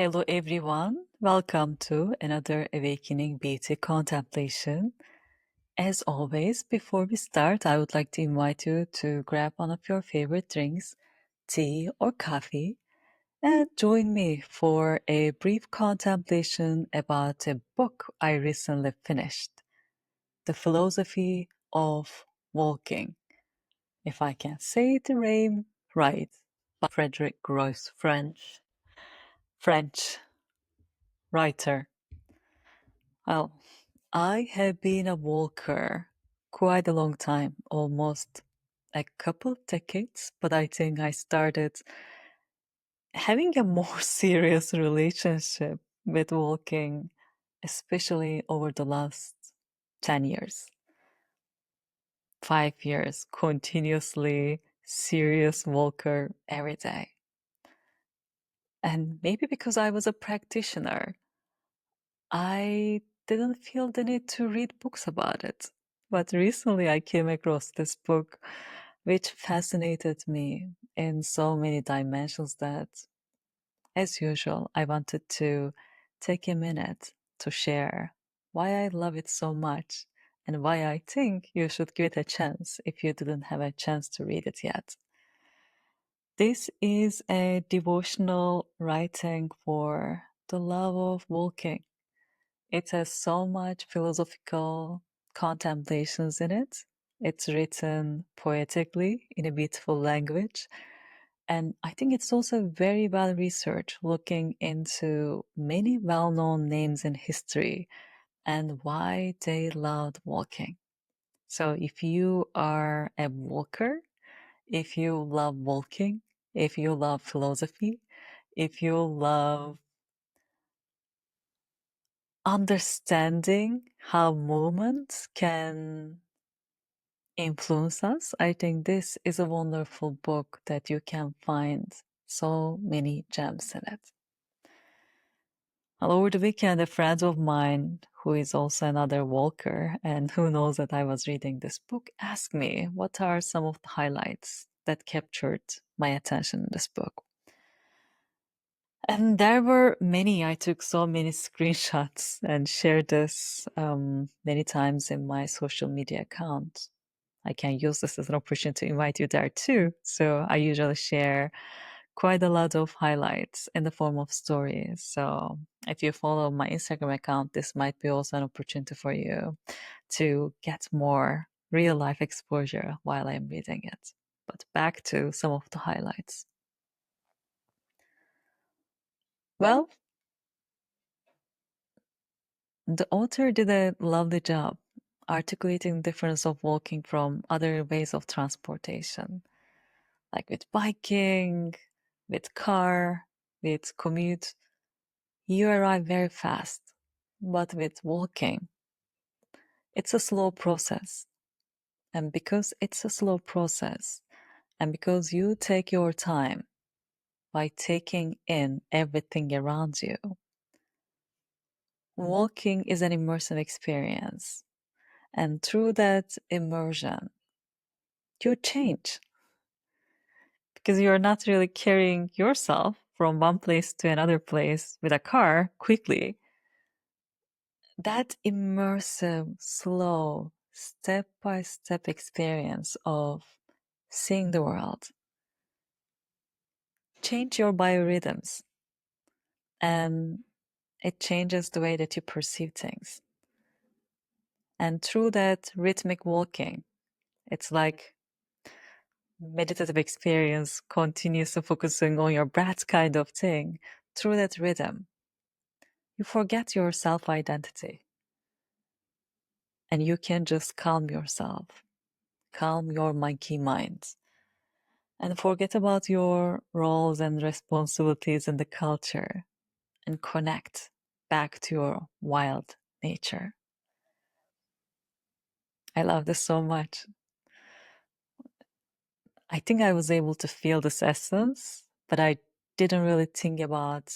Hello, everyone. Welcome to another Awakening Beauty Contemplation. As always, before we start, I would like to invite you to grab one of your favorite drinks, tea or coffee, and join me for a brief contemplation about a book I recently finished, The Philosophy of Walking. If I can say the name right, by Frédéric Gros, French writer. Well, I have been a walker quite a long time, almost a couple decades, but I think I started having a more serious relationship with walking, especially over the last 10 years. 5 years continuously serious walker every day. And maybe because I was a practitioner, I didn't feel the need to read books about it. But recently I came across this book which fascinated me in so many dimensions that, as usual, I wanted to take a minute to share why I love it so much and why I think you should give it a chance if you didn't have a chance to read it yet. This is a devotional writing for the love of walking. It has so much philosophical contemplations in it. It's written poetically in a beautiful language. And I think it's also very well researched, looking into many well known names in history and why they loved walking. So if you are a walker, if you love walking, if you love philosophy, if you love understanding how movement can influence us, I think this is a wonderful book that you can find so many gems in it. Well, over the weekend, a friend of mine who is also another walker and who knows that I was reading this book asked me what are some of the highlights that captured my attention in this book. And there were many. I took so many screenshots and shared this many times in my social media account. I can use this as an opportunity to invite you there too. So I usually share quite a lot of highlights in the form of stories. So if you follow my Instagram account, this might be also an opportunity for you to get more real life exposure while I'm reading it. But back to some of the highlights. Well, the author did a lovely job articulating the difference of walking from other ways of transportation, like with biking, with car, with commute. You arrive very fast, but with walking, it's a slow process. And because it's a slow process, and because you take your time by taking in everything around you, walking is an immersive experience. And through that immersion, you change because you're not really carrying yourself from one place to another place with a car quickly. That immersive, slow, step by step experience of seeing the world change your biorhythms, and it changes the way that you perceive things. And through that rhythmic walking, it's like meditative experience, continuously focusing on your breath kind of thing. Through that rhythm, you forget your self identity and you can just calm yourself, calm your monkey mind, and forget about your roles and responsibilities in the culture and connect back to your wild nature. I love this so much. I think I was able to feel this essence, but I didn't really think about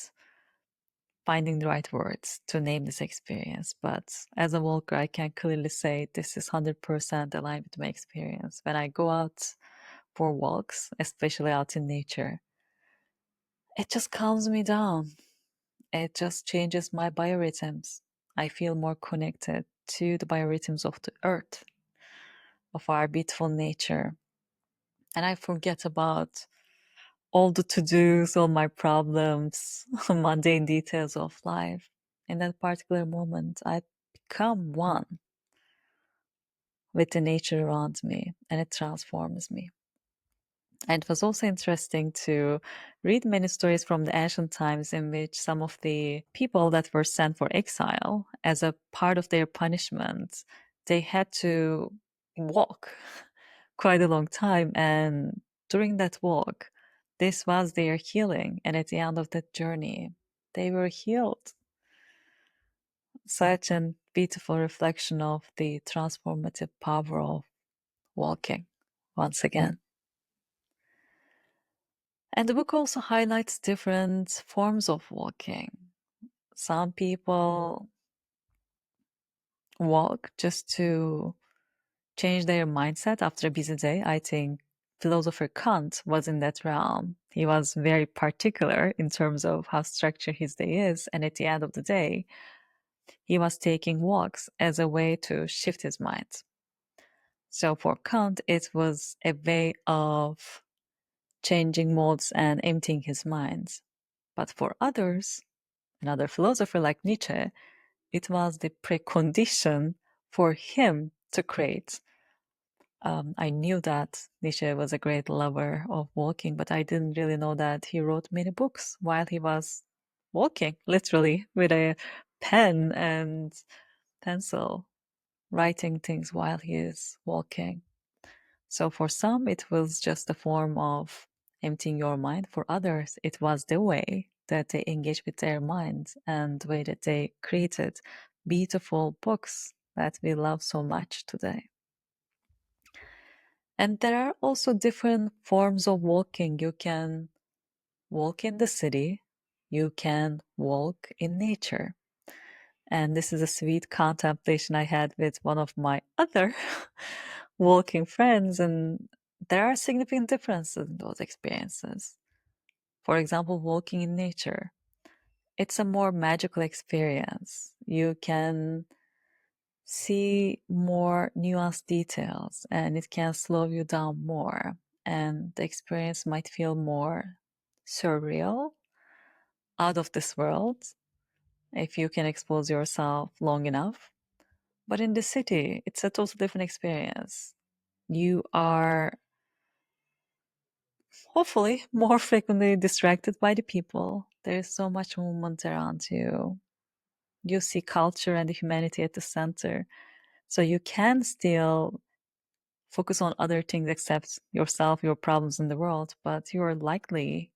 finding the right words to name this experience. But as a walker, I can clearly say this is 100% aligned with my experience. When I go out for walks, especially out in nature, it just calms me down. It just changes my biorhythms. I feel more connected to the biorhythms of the earth, of our beautiful nature. And I forget about all the to dos, all my problems, mundane details of life. In that particular moment, I become one with the nature around me, and it transforms me. And it was also interesting to read many stories from the ancient times in which some of the people that were sent for exile, as a part of their punishment, they had to walk quite a long time. And during that walk, this was their healing. And at the end of that journey, they were healed. Such a beautiful reflection of the transformative power of walking once again. And the book also highlights different forms of walking. Some people walk just to change their mindset after a busy day. I think philosopher Kant was in that realm. He was very particular in terms of how structured his day is. And at the end of the day, he was taking walks as a way to shift his mind. So for Kant, it was a way of changing modes and emptying his mind. But for others, another philosopher like Nietzsche, it was the precondition for him to create. I knew that Nietzsche was a great lover of walking, but I didn't really know that he wrote many books while he was walking, literally, with a pen and pencil, writing things while he is walking. So for some, it was just a form of emptying your mind. For others, it was the way that they engaged with their minds and the way that they created beautiful books that we love so much today. And there are also different forms of walking. You can walk in the city, you can walk in nature. And this is a sweet contemplation I had with one of my other walking friends. And there are significant differences in those experiences. For example, walking in nature. It's a more magical experience. You can see more nuanced details and it can slow you down more. And the experience might feel more surreal, out of this world, if you can expose yourself long enough. But in the city, it's a totally different experience. You are hopefully more frequently distracted by the people. There's so much movement around you. You see culture and the humanity at the center. So you can still focus on other things except yourself, your problems in the world, but you're likely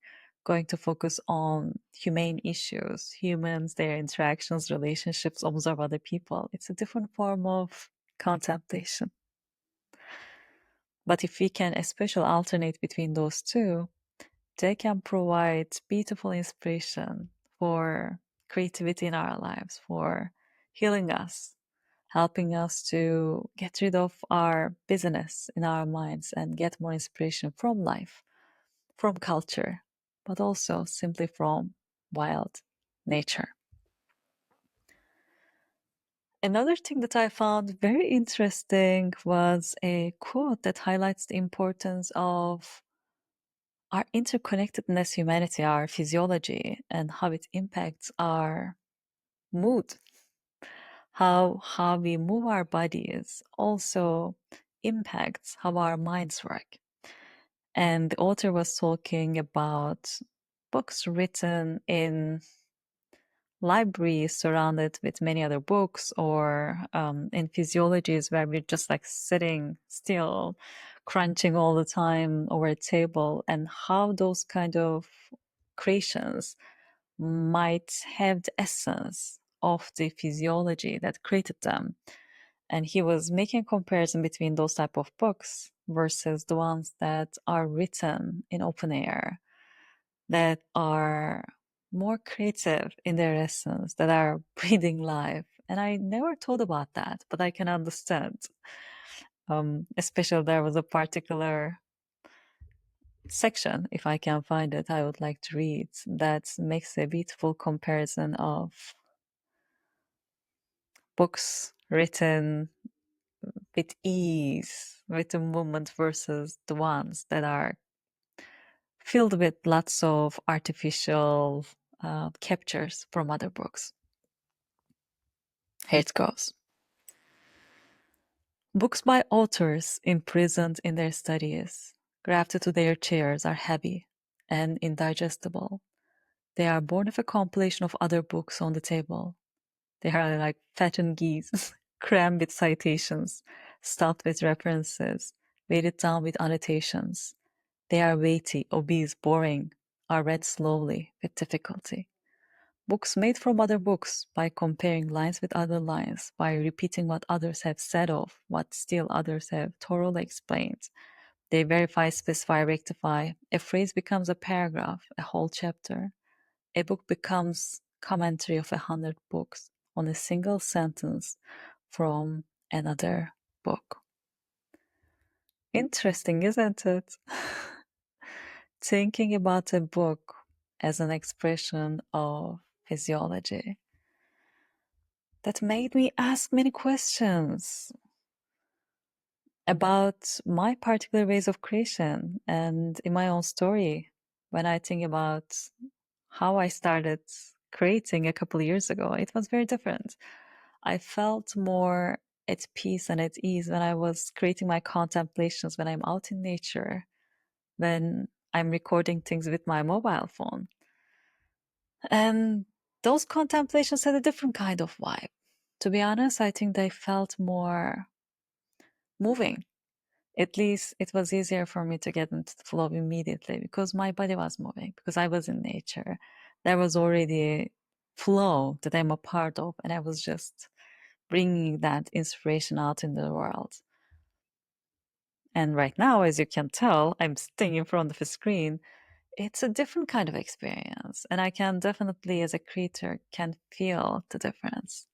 going to focus on humane issues, humans, their interactions, relationships, observe other people. It's a different form of contemplation. But if we can especially alternate between those two, they can provide beautiful inspiration for creativity in our lives, for healing us, helping us to get rid of our busyness in our minds and get more inspiration from life, from culture, but also simply from wild nature. Another thing that I found very interesting was a quote that highlights the importance of our interconnectedness, humanity, our physiology, and how it impacts our mood. How we move our bodies also impacts how our minds work. And the author was talking about books written in libraries surrounded with many other books, or in physiologies where we're just like sitting still, crunching all the time over a table, and how those kind of creations might have the essence of the physiology that created them. And he was making a comparison between those type of books versus the ones that are written in open air, that are more creative in their essence, that are breathing life. And I never thought about that, but I can understand. Especially there was a particular section, if I can find it, I would like to read, that makes a beautiful comparison of books written with ease, with the movement versus the ones that are filled with lots of artificial captures from other books. Here it goes. Books by authors imprisoned in their studies, grafted to their chairs, are heavy and indigestible. They are born of a compilation of other books on the table. They are like fattened geese, crammed with citations, stuffed with references, weighted down with annotations. They are weighty, obese, boring, are read slowly, with difficulty. Books made from other books, by comparing lines with other lines, by repeating what others have said of what still others have thoroughly explained. They verify, specify, rectify. A phrase becomes a paragraph, a whole chapter. A book becomes commentary of 100 books on a single sentence from another book. Interesting, isn't it? Thinking about a book as an expression of physiology. That made me ask many questions about my particular ways of creation. And in my own story, when I think about how I started creating a couple of years ago, it was very different. I felt more at peace and at ease when I was creating my contemplations, when I'm out in nature, when I'm recording things with my mobile phone. And those contemplations had a different kind of vibe. To be honest, I think they felt more moving. At least it was easier for me to get into the flow immediately because my body was moving, because I was in nature. There was already a flow that I'm a part of, and I was just bringing that inspiration out in the world. And right now, as you can tell, I'm sitting in front of a screen. It's a different kind of experience, and I can definitely, as a creator, can feel the difference.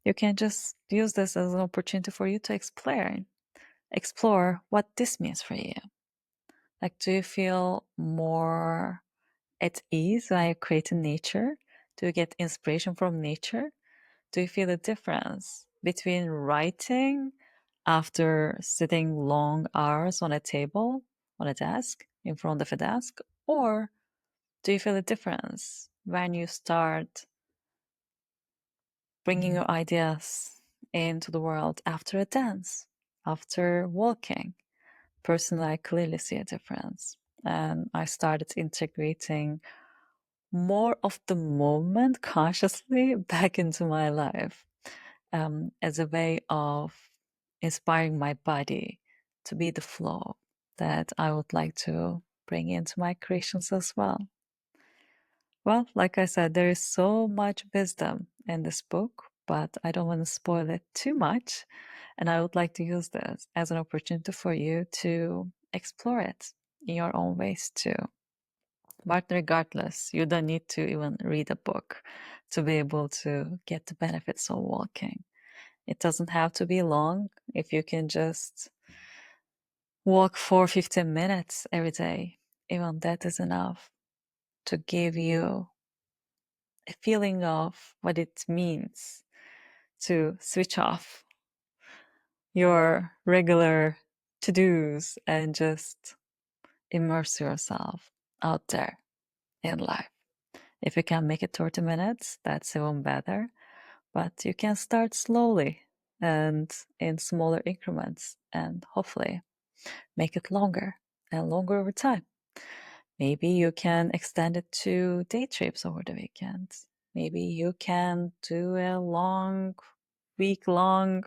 You can just use this as an opportunity for you to explore what this means for you. Like, do you feel more at ease when you create in nature? Do you get inspiration from nature? Do you feel the difference between writing after sitting long hours on a table, on a desk, in front of a desk? Or do you feel a difference when you start bringing your ideas into the world after a dance, after walking? Personally, I clearly see a difference. And I started integrating more of the moment consciously back into my life, as a way of inspiring my body to be the flow that I would like to bring into my creations as well. Well, like I said, there is so much wisdom in this book, but I don't want to spoil it too much. And I would like to use this as an opportunity for you to explore it in your own ways too. But regardless, you don't need to even read a book to be able to get the benefits of walking. It doesn't have to be long. If you can just walk for 15 minutes every day, even that is enough to give you a feeling of what it means to switch off your regular to-dos and just immerse yourself out there in life. If you can make it 30 minutes, that's even better. But you can start slowly and in smaller increments and hopefully make it longer and longer over time. Maybe you can extend it to day trips over the weekend. Maybe you can do a long, week-long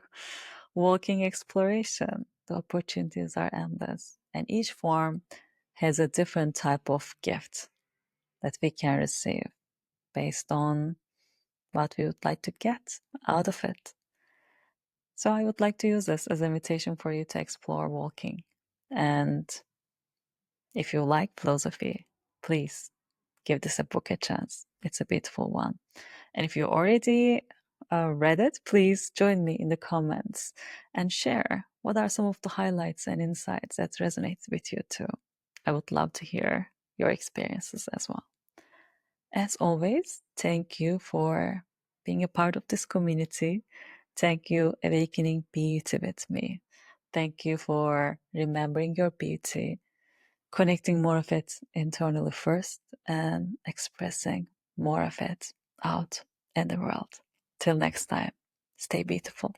walking exploration. The opportunities are endless, and each form has a different type of gift that we can receive based on what we would like to get out of it. So I would like to use this as an invitation for you to explore walking. And if you like philosophy, please give this a book a chance. It's a beautiful one. And if you already read it, please join me in the comments and share what are some of the highlights and insights that resonate with you too. I would love to hear your experiences as well. As always, thank you for being a part of this community. Thank you, awakening beauty with me. Thank you for remembering your beauty, connecting more of it internally first, and expressing more of it out in the world. Till next time, stay beautiful.